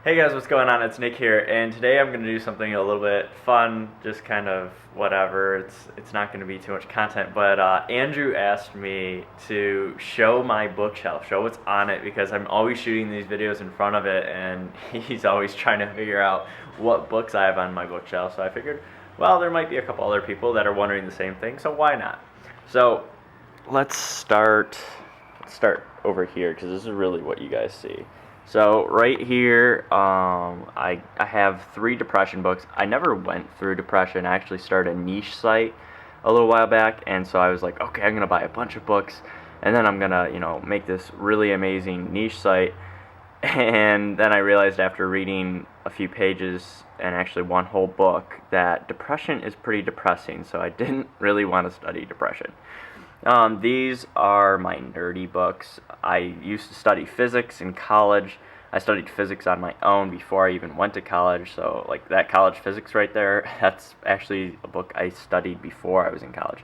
Hey guys, what's going on? It's Nick here, and today I'm going to do something a little bit fun, just kind of whatever. It's not going to be too much content, but Andrew asked me to show my bookshelf, show what's on it, because I'm always shooting these videos in front of it, and he's always trying to figure out what books I have on my bookshelf. So I figured, well, there might be a couple other people that are wondering the same thing, so why not? So let's start. Let's start over here because this is really what you guys see. So right here, I have 3 depression books. I never went through depression. I actually started a niche site a little while back, and so I was like, okay, I'm gonna buy a bunch of books, and then I'm gonna, make this really amazing niche site. And then I realized after reading a few pages and actually one whole book that depression is pretty depressing, so I didn't really want to study depression. These are my nerdy books. I used to study physics in college. I studied physics on my own before I even went to college, so like that college physics right there, that's actually a book I studied before I was in college.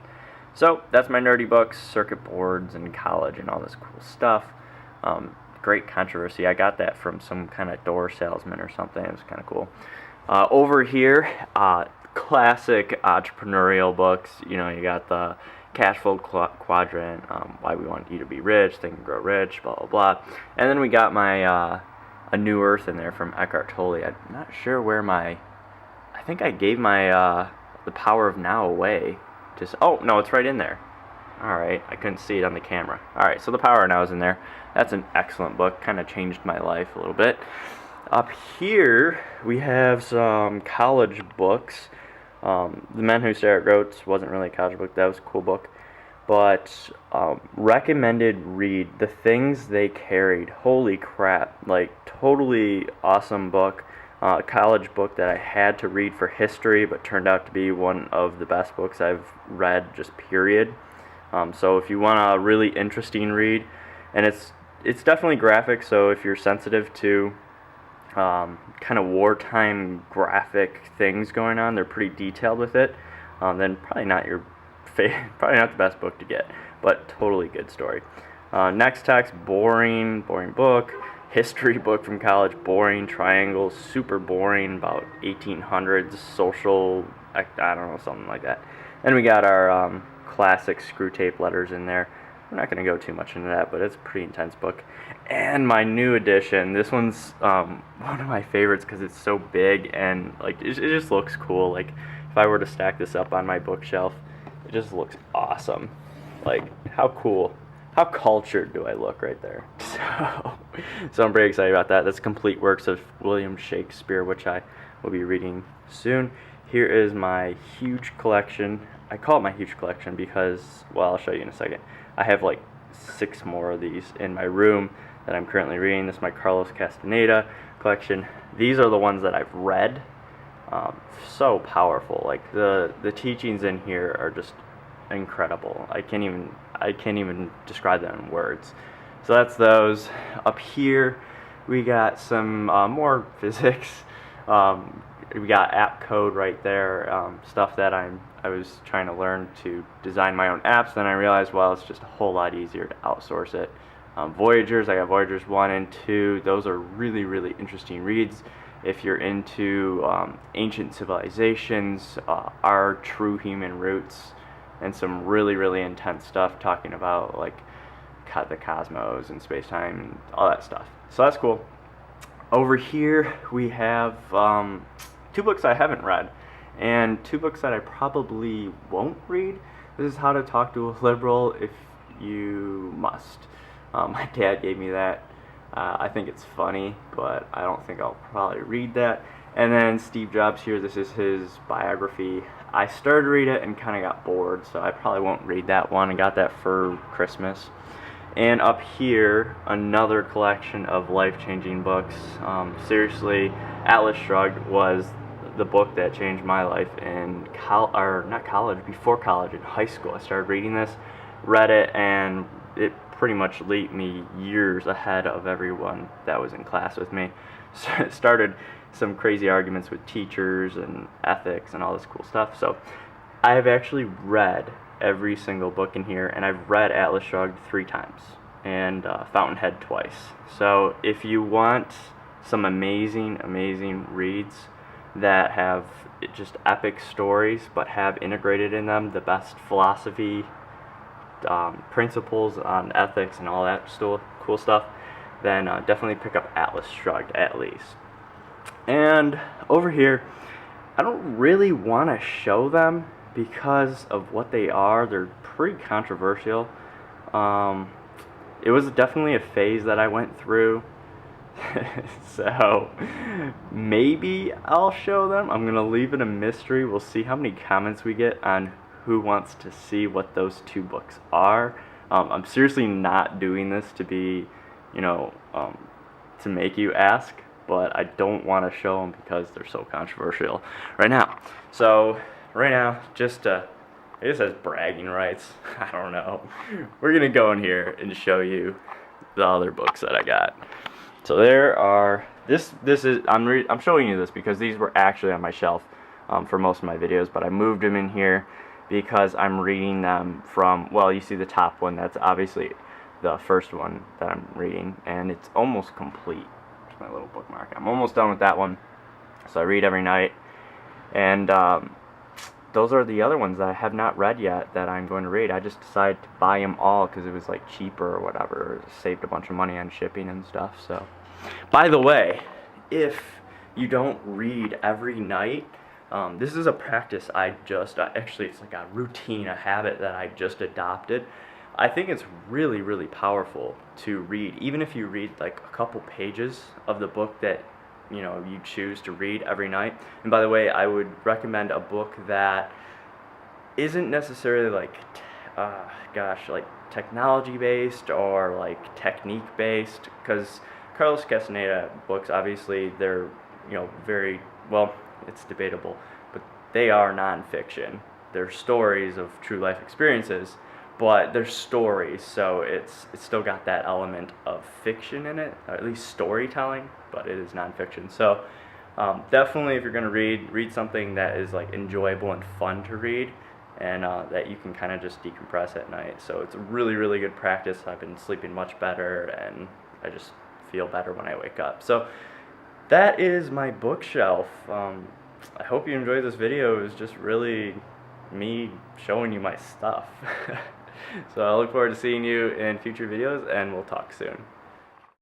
So that's my nerdy books, circuit boards in college and all this cool stuff. Great controversy. I got that from some kind of door salesman or something. It was kind of cool. Over here, classic entrepreneurial books. You got the Cash Flow Quadrant, Why We Want You to Be Rich, Think and Grow Rich, blah, blah, blah. And then we got my A New Earth in there from Eckhart Tolle. I'm not sure where I think I gave my The Power of Now away. Oh, no, it's right in there. Alright, I couldn't see it on the camera. Alright, so The Power of Now is in there. That's an excellent book. Kind of changed my life a little bit. Up here, we have some college books. The Men Who Stare at Goats wasn't really a college book. That was a cool book. But recommended read, The Things They Carried. Holy crap. Like, totally awesome book. College book that I had to read for history, but turned out to be one of the best books I've read, just period. So if you want a really interesting read, and it's definitely graphic, so if you're sensitive to kind of wartime graphic things going on, they're pretty detailed with it, then probably not probably not the best book to get, but totally good story. Next text, boring book. History book from college, boring. Triangles, super boring, about 1800s, social, I don't know, something like that. Then we got our classic screw tape letters in there. We're not going to go too much into that, but it's a pretty intense book. And my new edition, this one's one of my favorites because it's so big and like it just looks cool. Like if I were to stack this up on my bookshelf, it just looks awesome. Like how cool, how cultured do I look right there? So I'm pretty excited about that. That's complete works of William Shakespeare, which I will be reading soon. Here is my huge collection. I call it my huge collection because, well, I'll show you in a second. I have like 6 more of these in my room that I'm currently reading. This is my Carlos Castaneda collection. These are the ones that I've read. So powerful. Like the teachings in here are just incredible. I can't even describe them in words. So that's those. Up here, we got some more physics. We got app code right there, stuff that I was trying to learn to design my own apps. Then I realized, well, it's just a whole lot easier to outsource it. Voyagers, I got Voyagers 1 and 2. Those are really, really interesting reads. If you're into ancient civilizations, our true human roots, and some really, really intense stuff talking about like the cosmos and space-time and all that stuff. So that's cool. Over here we have 2 books I haven't read and 2 books that I probably won't read. This is How to Talk to a Liberal If You Must. My dad gave me that. I think it's funny, but I don't think I'll probably read that. And then Steve Jobs here, this is his biography. I started to read it and kind of got bored, so I probably won't read that one. I got that for Christmas. And up here, another collection of life-changing books. Seriously, Atlas Shrugged was the book that changed my life in before college, in high school. I started reading this, read it, and it pretty much leaped me years ahead of everyone that was in class with me. So it started some crazy arguments with teachers and ethics and all this cool stuff. So I have actually read every single book in here, and I've read Atlas Shrugged 3 times and Fountainhead twice. So if you want some amazing reads that have just epic stories, but have integrated in them the best philosophy, principles on ethics and all that cool stuff, then definitely pick up Atlas Shrugged at least. And over here, I don't really want to show them because of what they are. They're pretty controversial. It was definitely a phase that I went through. So maybe I'll show them. I'm gonna leave it a mystery. We'll see how many comments we get on who wants to see what those two books are. I'm seriously not doing this to be, to make you ask, but I don't want to show them because they're so controversial right now. So right now, it says bragging rights. I don't know. We're gonna go in here and show you the other books that I got. So there are, I'm showing you this because these were actually on my shelf for most of my videos, but I moved them in here because I'm reading them from, well, you see the top one, that's obviously the first one that I'm reading, and it's almost complete. There's my little bookmark. I'm almost done with that one, so I read every night, and those are the other ones that I have not read yet that I'm going to read. I just decided to buy them all because it was like cheaper or whatever. Saved a bunch of money on shipping and stuff. So, by the way, if you don't read every night, this is a practice actually it's like a routine, a habit that I just adopted. I think it's really powerful to read, even if you read like a couple pages of the book that you choose to read every night. And by the way, I would recommend a book that isn't necessarily like technology based or like technique based, because Carlos Castaneda books, obviously they're very well, it's debatable, but they are nonfiction. They're stories of true life experiences, but they're stories, so it's still got that element of fiction in it, or at least storytelling, but it is nonfiction. So definitely, if you're going to read something that is like enjoyable and fun to read, and that you can kind of just decompress at night. So it's a really good practice. I've been sleeping much better, and I just feel better when I wake up. So that is my bookshelf. I hope you enjoyed this video. It was just really me showing you my stuff. So I look forward to seeing you in future videos, and we'll talk soon.